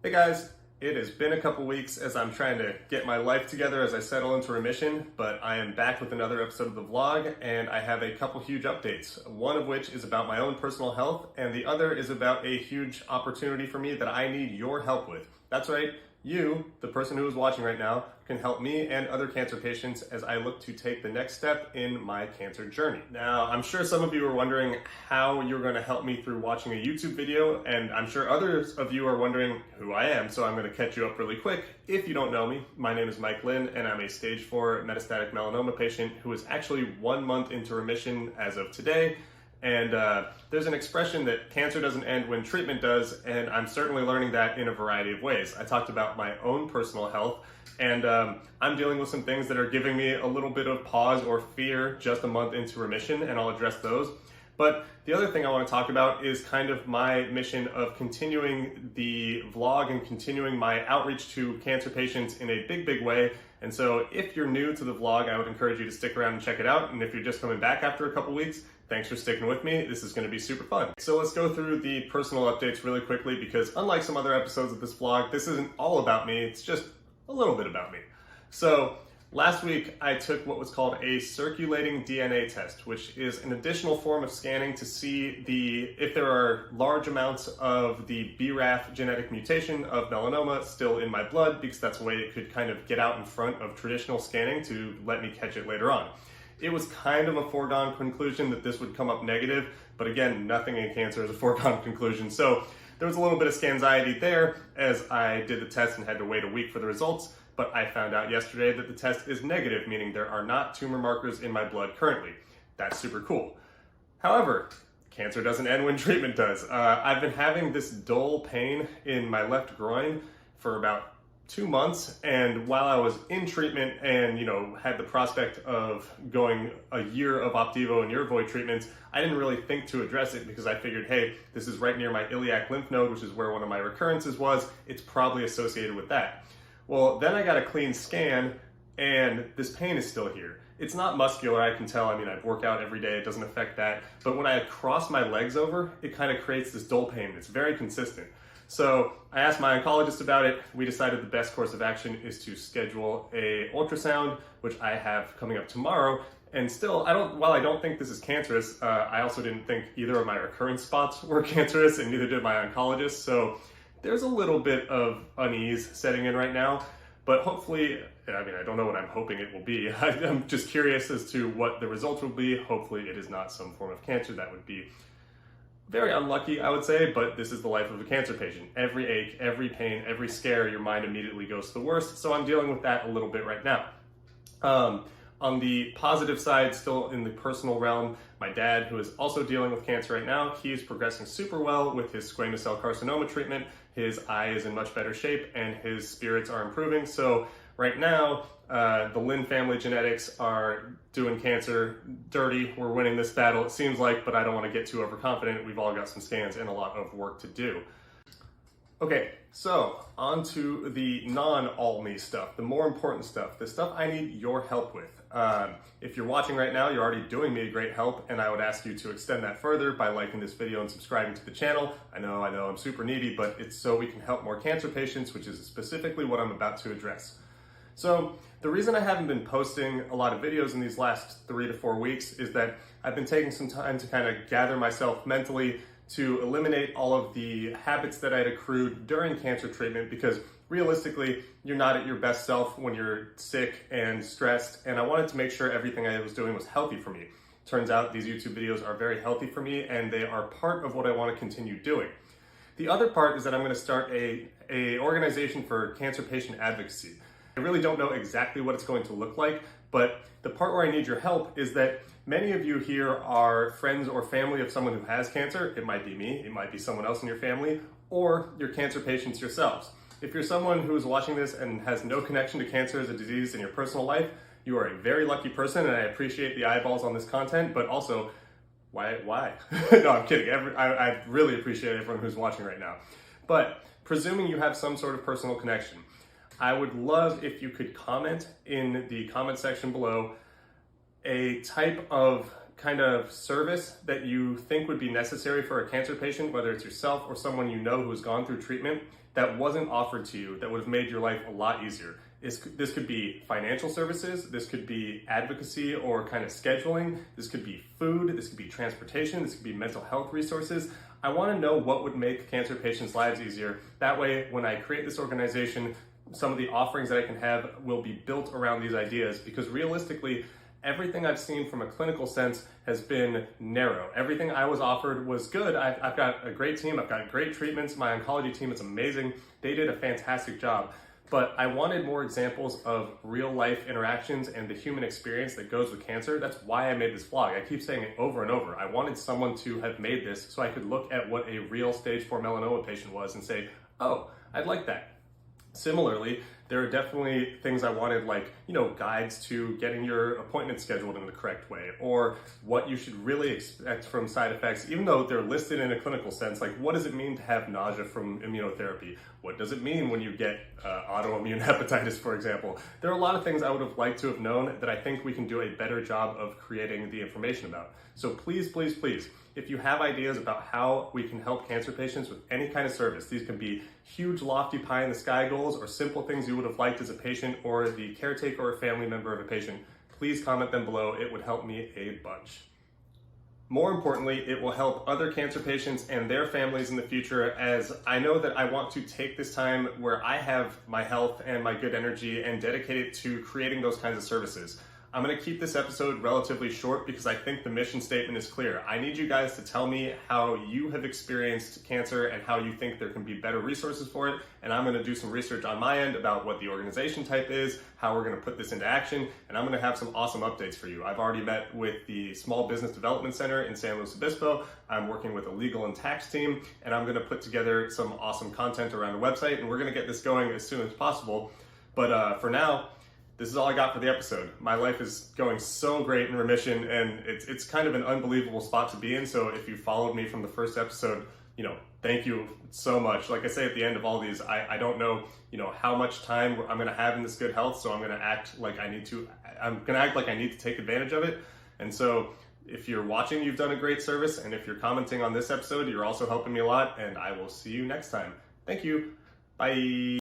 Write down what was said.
Hey guys, it has been a couple weeks as I'm trying to get my life together as I settle into remission, but I am back with another episode of the vlog and I have a couple huge updates. One of which is about my own personal health and the other is about a huge opportunity for me that I need your help with. That's right, you, the person who is watching right now, can help me and other cancer patients as I look to take the next step in my cancer journey. Now, I'm sure some of you are wondering how you're going to help me through watching a YouTube video, and I'm sure others of you are wondering who I am, so I'm going to catch you up really quick. If you don't know me, my name is Mike Lynn, and I'm a stage 4 metastatic melanoma patient who is actually 1 month into remission as of today. And there's an expression that cancer doesn't end when treatment does, and I'm certainly learning that in a variety of ways. I talked about my own personal health, and I'm dealing with some things that are giving me a little bit of pause or fear just a month into remission, and I'll address those. But the other thing I want to talk about is kind of my mission of continuing the vlog and continuing my outreach to cancer patients in a big way. And so if you're new to the vlog, I would encourage you to stick around and check it out. And if you're just coming back after a couple weeks, thanks for sticking with me. This is going to be super fun. So let's go through the personal updates really quickly because unlike some other episodes of this vlog, this isn't all about me. It's just a little bit about me. So last week, I took what was called a circulating DNA test, which is an additional form of scanning to see if there are large amounts of the BRAF genetic mutation of melanoma still in my blood, because that's a way it could kind of get out in front of traditional scanning to let me catch it later on. It was kind of a foregone conclusion that this would come up negative, but again, nothing in cancer is a foregone conclusion. So there was a little bit of scanxiety there as I did the test and had to wait a week for the results. But I found out yesterday that the test is negative, meaning there are not tumor markers in my blood currently. That's super cool. However, cancer doesn't end when treatment does. I've been having this dull pain in my left groin for about 2 months, and while I was in treatment and had the prospect of going a year of Opdivo and Yervoy treatments, I didn't really think to address it because I figured, hey, this is right near my iliac lymph node, which is where one of my recurrences was. It's probably associated with that. Well, then I got a clean scan and this pain is still here. It's not muscular, I can tell. I mean, I work out every day, it doesn't affect that. But when I cross my legs over, it kind of creates this dull pain. It's very consistent. So I asked my oncologist about it. We decided the best course of action is to schedule a ultrasound, which I have coming up tomorrow. And still, while I don't think this is cancerous, I also didn't think either of my recurrence spots were cancerous, and neither did my oncologist. So there's a little bit of unease setting in right now, but hopefully, I mean, I don't know what I'm hoping it will be. I'm just curious as to what the results will be. Hopefully it is not some form of cancer. That would be very unlucky, I would say, but this is the life of a cancer patient. Every ache, every pain, every scare, your mind immediately goes to the worst. So I'm dealing with that a little bit right now. On the positive side, still in the personal realm, my dad, who is also dealing with cancer right now, he is progressing super well with his squamous cell carcinoma treatment. His eye is in much better shape and his spirits are improving. So right now, the Lynn family genetics are doing cancer dirty. We're winning this battle, it seems like, but I don't want to get too overconfident. We've all got some scans and a lot of work to do. Okay, so on to the non-Nonalmy stuff, the more important stuff, the stuff I need your help with. If you're watching right now, you're already doing me a great help, and I would ask you to extend that further by liking this video and subscribing to the channel. I know I'm super needy, but it's so we can help more cancer patients, which is specifically what I'm about to address. So the reason I haven't been posting a lot of videos in these last 3 to 4 weeks is that I've been taking some time to kind of gather myself mentally to eliminate all of the habits that I'd accrued during cancer treatment, because realistically, you're not at your best self when you're sick and stressed, and I wanted to make sure everything I was doing was healthy for me. Turns out these YouTube videos are very healthy for me, and they are part of what I want to continue doing. The other part is that I'm going to start a organization for cancer patient advocacy. I really don't know exactly what it's going to look like, but the part where I need your help is that many of you here are friends or family of someone who has cancer. It might be me, it might be someone else in your family, or you're cancer patients yourselves. If you're someone who is watching this and has no connection to cancer as a disease in your personal life, you are a very lucky person, and I appreciate the eyeballs on this content, but also, why? No, I'm kidding. I really appreciate everyone who's watching right now. But presuming you have some sort of personal connection, I would love if you could comment in the comment section below a type of kind of service that you think would be necessary for a cancer patient, whether it's yourself or someone you know who's gone through treatment, that wasn't offered to you, that would have made your life a lot easier. This could be financial services, this could be advocacy or kind of scheduling, this could be food, this could be transportation, this could be mental health resources. I want to know what would make cancer patients' lives easier. That way, when I create this organization, some of the offerings that I can have will be built around these ideas, because realistically, everything I've seen from a clinical sense has been narrow. Everything I was offered was good. I've got a great team, I've got great treatments, my oncology team is amazing. They did a fantastic job. But I wanted more examples of real life interactions and the human experience that goes with cancer. That's why I made this vlog. I keep saying it over and over. I wanted someone to have made this so I could look at what a real stage 4 melanoma patient was and say, oh, I'd like that. Similarly, there are definitely things I wanted, like, guides to getting your appointment scheduled in the correct way, or what you should really expect from side effects, even though they're listed in a clinical sense. Like, what does it mean to have nausea from immunotherapy? What does it mean when you get autoimmune hepatitis, for example? There are a lot of things I would have liked to have known that I think we can do a better job of creating the information about. So please, please, please, if you have ideas about how we can help cancer patients with any kind of service, these can be huge, lofty, pie-in-the-sky goals or simple things you would have liked as a patient or the caretaker or family member of a patient, please comment them below. It would help me a bunch. More importantly, it will help other cancer patients and their families in the future, as I know that I want to take this time where I have my health and my good energy and dedicate it to creating those kinds of services. I'm going to keep this episode relatively short because I think the mission statement is clear. I need you guys to tell me how you have experienced cancer and how you think there can be better resources for it. And I'm going to do some research on my end about what the organization type is, how we're going to put this into action, and I'm going to have some awesome updates for you. I've already met with the Small Business Development Center in San Luis Obispo. I'm working with a legal and tax team, and I'm going to put together some awesome content around a website, and we're going to get this going as soon as possible. But for now, this is all I got for the episode. My life is going so great in remission, and it's kind of an unbelievable spot to be in. So if you followed me from the first episode, thank you so much. Like I say at the end of all these, I don't know, how much time I'm going to have in this good health. So I'm going to act like I need to take advantage of it. And so if you're watching, you've done a great service. And if you're commenting on this episode, you're also helping me a lot. And I will see you next time. Thank you. Bye.